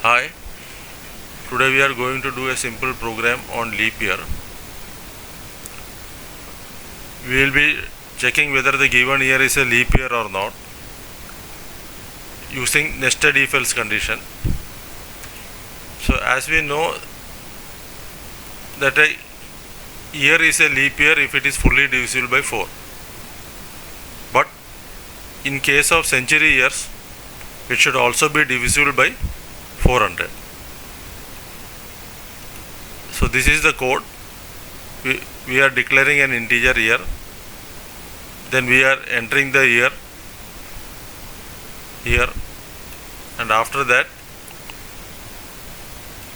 Hi, today we are going to do a simple program on leap year. We will be checking whether the given year is a leap year or not using nested if else condition. So as we know that a year is a leap year if it is fully divisible by 4. But in case of century years, it should also be divisible by 400. So this is the code. We are declaring an integer year, then we are entering the year here, and after that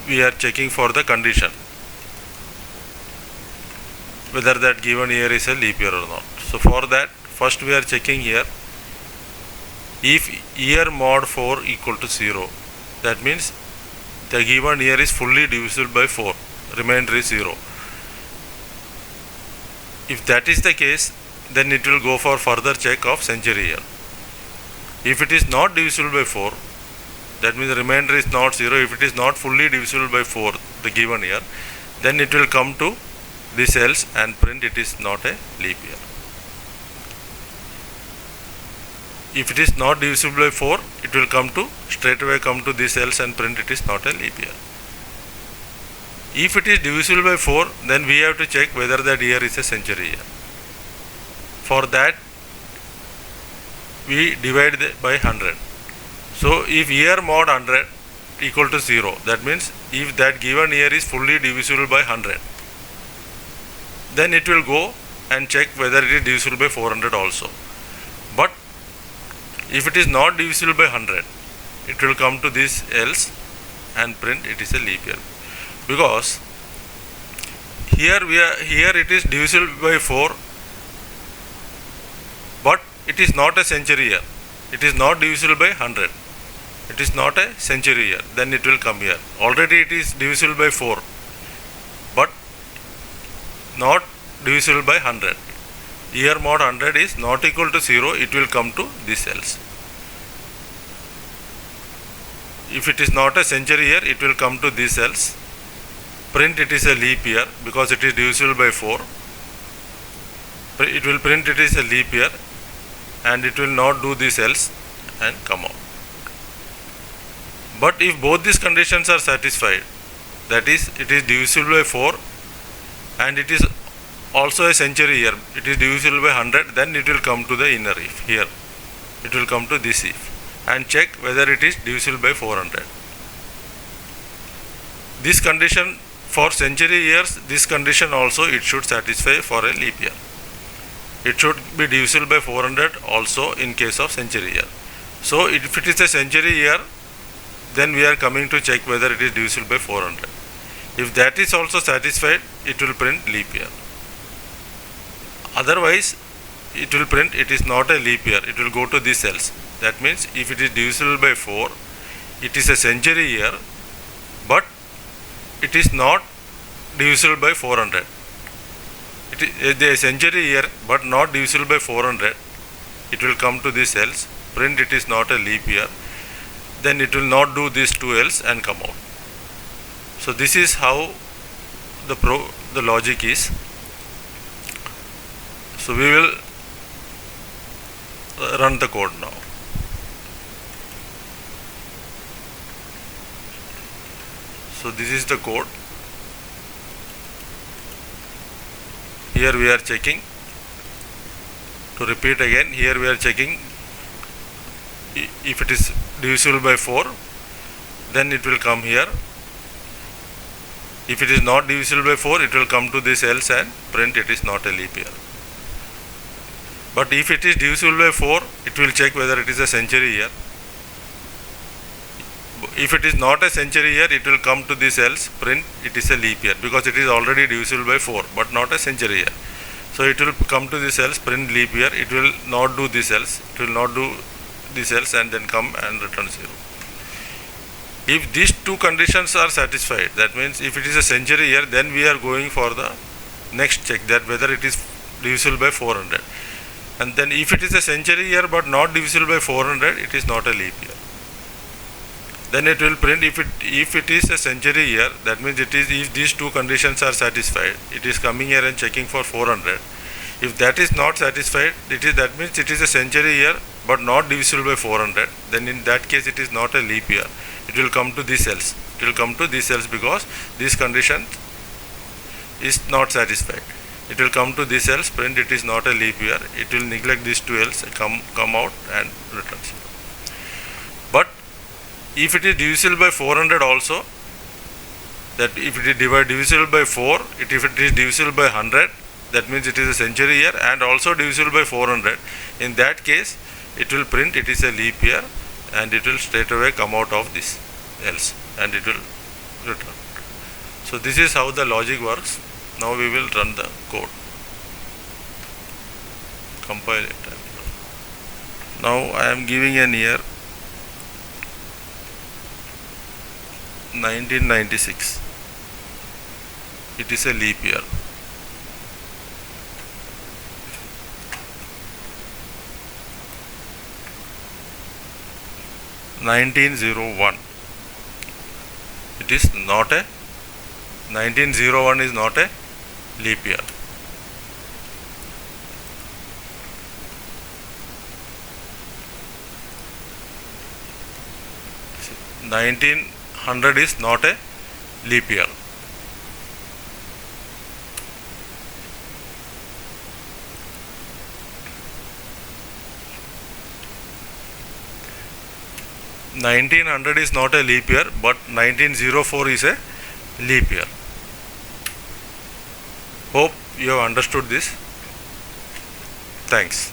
we are checking for the condition whether that given year is a leap year or not. So for that, first we are checking here if year mod 4 equal to 0, that means the given year is fully divisible by 4, remainder is 0. If that is the case, then it will go for further check of century year. If it is not divisible by 4, that means the remainder is not 0. If it is not fully divisible by 4, the given year, then it will come to this else and print it is not a leap year. If it is not divisible by 4, it will straight away come to this else and print it is not a leap year. If it is divisible by 4, then we have to check whether that year is a century year. For that, we divide by 100. So if year mod 100 equal to 0, that means if that given year is fully divisible by 100, then it will go and check whether it is divisible by 400 also. But if it is not divisible by 100, it will come to this else and print it is a leap year. Because here it is divisible by 4, but it is not a century year. It is not divisible by 100. It is not a century year. Then it will come here. Already it is divisible by 4, but not divisible by 100. Year mod 100 is not equal to 0. It will come to this else. If it is not a century year, it will come to this else. Print it is a leap year because it is divisible by 4. It will print it is a leap year and it will not do this else and come out. But if both these conditions are satisfied, that is, it is divisible by 4 and it is also a century year, it is divisible by 100, then it will come to the inner if here. It will come to this if and check whether it is divisible by 400. This condition for century years, this condition also it should satisfy for a leap year. It should be divisible by 400 also in case of century year. So if it is a century year, then we are coming to check whether it is divisible by 400. If that is also satisfied, it will print leap year. Otherwise, it will print it is not a leap year. It will go to this else. That means if it is divisible by 4, it is a century year, but it is not divisible by 400. It is a century year but not divisible by 400. It will come to this else, print it is not a leap year. Then it will not do this two else and come out. So this is how the logic is. So we will run the code now. So this is the code. Here we are checking. To repeat again, here we are checking if it is divisible by 4, then it will come here. If it is not divisible by 4, it will come to this else and print it is not a leap year. But if it is divisible by 4, it will check whether it is a century year. If it is not a century year, it will come to this else, print it is a leap year because it is already divisible by 4 but not a century year. So it will come to this else, print leap year. It will not do this else. It will not do this else and then come and return 0. If these two conditions are satisfied, that means if it is a century year, then we are going for the next check, that whether it is divisible by 400. And then if it is a century year but not divisible by 400, it is not a leap year. then it will print if it is a century year, that means it is, if these two conditions are satisfied, it is coming here and checking for 400. If that is not satisfied, that means it is a century year but not divisible by 400. Then in that case it is not a leap year. It will come to this else. It will come to this else because this condition is not satisfied. It will come to this else, print it is not a leap year. It will neglect these two else, come out and return 0. But if it is divisible by 400 also, that if it is divisible by 4, if it is divisible by 100, that means it is a century year and also divisible by 400. In that case, it will print it is a leap year and it will straight away come out of this else and it will return. So this is how the logic works. Now we will run the code. Compile it. Now I am giving an year 1996. It is a leap year. (1901). It is not a 1901 is not a leap year. See, 1900 is not a leap year. (1900) is not a leap year, but 1904 is a leap year. Hope you have understood this. Thanks.